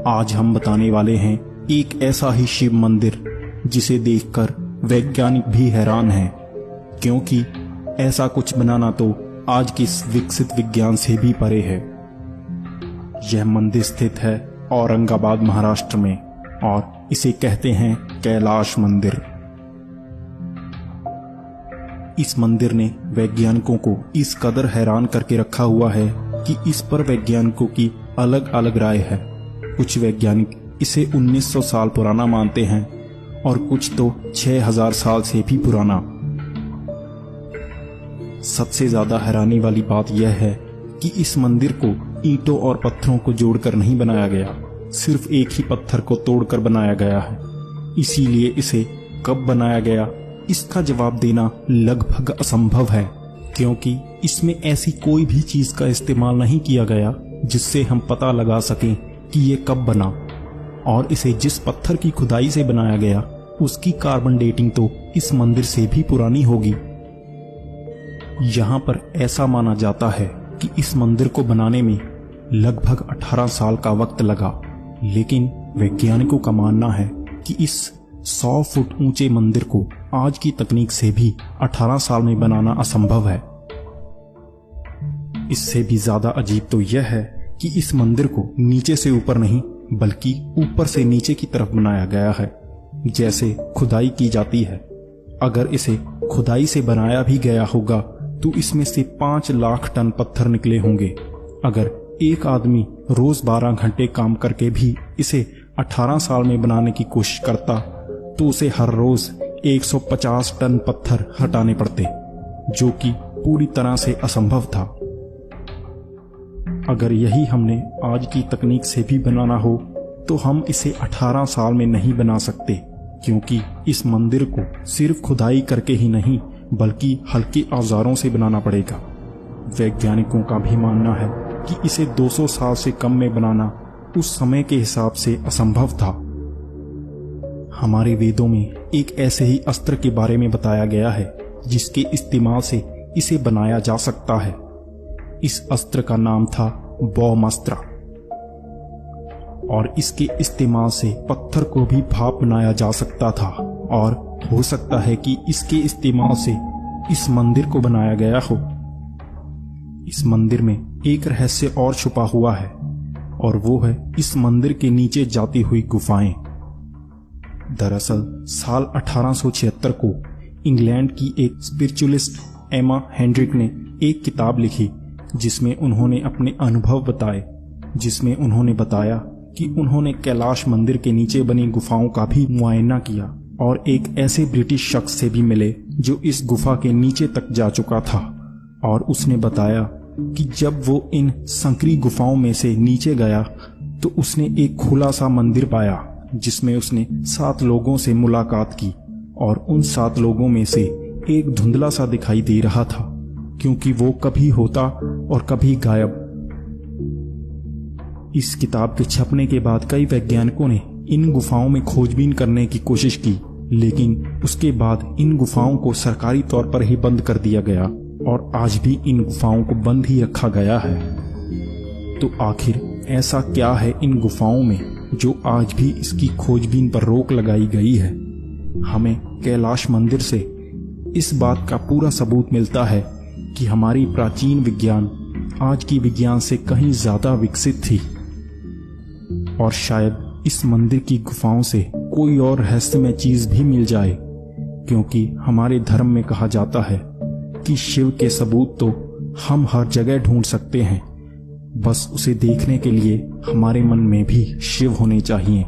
आज हम बताने वाले हैं एक ऐसा ही शिव मंदिर जिसे देखकर वैज्ञानिक भी हैरान हैं, क्योंकि ऐसा कुछ बनाना तो आज के इस विकसित विज्ञान से भी परे है। यह मंदिर स्थित है औरंगाबाद महाराष्ट्र में और इसे कहते हैं कैलाश मंदिर। इस मंदिर ने वैज्ञानिकों को इस कदर हैरान करके रखा हुआ है कि इस पर वैज्ञानिकों की अलग अलग राय है। कुछ वैज्ञानिक इसे 1900 साल पुराना मानते हैं और कुछ तो 6000 साल से भी पुराना। सबसे ज्यादा हैरानी वाली बात यह है कि इस मंदिर को ईंटों और पत्थरों को जोड़कर नहीं बनाया गया, सिर्फ एक ही पत्थर को तोड़कर बनाया गया है। इसीलिए इसे कब बनाया गया, इसका जवाब देना लगभग असंभव है, क्योंकि इसमें ऐसी कोई भी चीज का इस्तेमाल नहीं किया गया जिससे हम पता लगा सकें कि ये कब बना। और इसे जिस पत्थर की खुदाई से बनाया गया उसकी कार्बन डेटिंग तो इस मंदिर से भी पुरानी होगी। यहाँ पर ऐसा माना जाता है कि इस मंदिर को बनाने में लगभग 18 साल का वक्त लगा, लेकिन वैज्ञानिकों का मानना है कि इस 100 फुट ऊंचे मंदिर को आज की तकनीक से भी 18 साल में बनाना असंभव है। इससे भी ज्यादा अजीब तो यह है कि इस मंदिर को नीचे से ऊपर नहीं बल्कि ऊपर से नीचे की तरफ बनाया गया है, जैसे खुदाई की जाती है। अगर इसे खुदाई से बनाया भी गया होगा तो इसमें से 5 लाख टन पत्थर निकले होंगे। अगर एक आदमी रोज 12 घंटे काम करके भी इसे 18 साल में बनाने की कोशिश करता तो उसे हर रोज 150 टन पत्थर हटाने पड़ते, जो कि पूरी तरह से असंभव था। अगर यही हमने आज की तकनीक से भी बनाना हो तो हम इसे 18 साल में नहीं बना सकते, क्योंकि इस मंदिर को सिर्फ खुदाई करके ही नहीं बल्कि हल्के औजारों से बनाना पड़ेगा। वैज्ञानिकों का भी मानना है कि इसे 200 साल से कम में बनाना उस समय के हिसाब से असंभव था। हमारे वेदों में एक ऐसे ही अस्त्र के बारे में बताया गया है जिसके इस्तेमाल से इसे बनाया जा सकता है। इस अस्त्र का नाम था ब्रह्मास्त्र और इसके इस्तेमाल से पत्थर को भी भाप बनाया जा सकता था, और हो सकता है कि इसके इस्तेमाल से इस मंदिर को बनाया गया हो। इस मंदिर में एक रहस्य और छुपा हुआ है और वो है इस मंदिर के नीचे जाती हुई गुफाएं। दरअसल साल 1876 को इंग्लैंड की एक स्पिरिचुअलिस्ट एमा हेंड्रिक ने एक किताब लिखी जिसमें उन्होंने अपने अनुभव बताए, जिसमें उन्होंने बताया कि उन्होंने कैलाश मंदिर के नीचे बनी गुफाओं का भी मुआयना किया और एक ऐसे ब्रिटिश शख्स से भी मिले जो इस गुफा के नीचे तक जा चुका था, और उसने बताया कि जब वो इन संकरी गुफाओं में से नीचे गया तो उसने एक खुला सा मंदिर पाया जिसमें उसने 7 लोगों से मुलाकात की, और उन 7 लोगों में से एक धुंधला सा दिखाई दे रहा था, क्योंकि वो कभी होता और कभी गायब। इस किताब के छपने के बाद कई वैज्ञानिकों ने इन गुफाओं में खोजबीन करने की कोशिश की, लेकिन उसके बाद इन गुफाओं को सरकारी तौर पर ही बंद कर दिया गया और आज भी इन गुफाओं को बंद ही रखा गया है। तो आखिर ऐसा क्या है इन गुफाओं में जो आज भी इसकी खोजबीन पर रोक लगाई गई है? हमें कैलाश मंदिर से इस बात का पूरा सबूत मिलता है कि हमारी प्राचीन विज्ञान आज की विज्ञान से कहीं ज्यादा विकसित थी, और शायद इस मंदिर की गुफाओं से कोई और रहस्यमय चीज भी मिल जाए, क्योंकि हमारे धर्म में कहा जाता है कि शिव के सबूत तो हम हर जगह ढूंढ सकते हैं, बस उसे देखने के लिए हमारे मन में भी शिव होने चाहिए।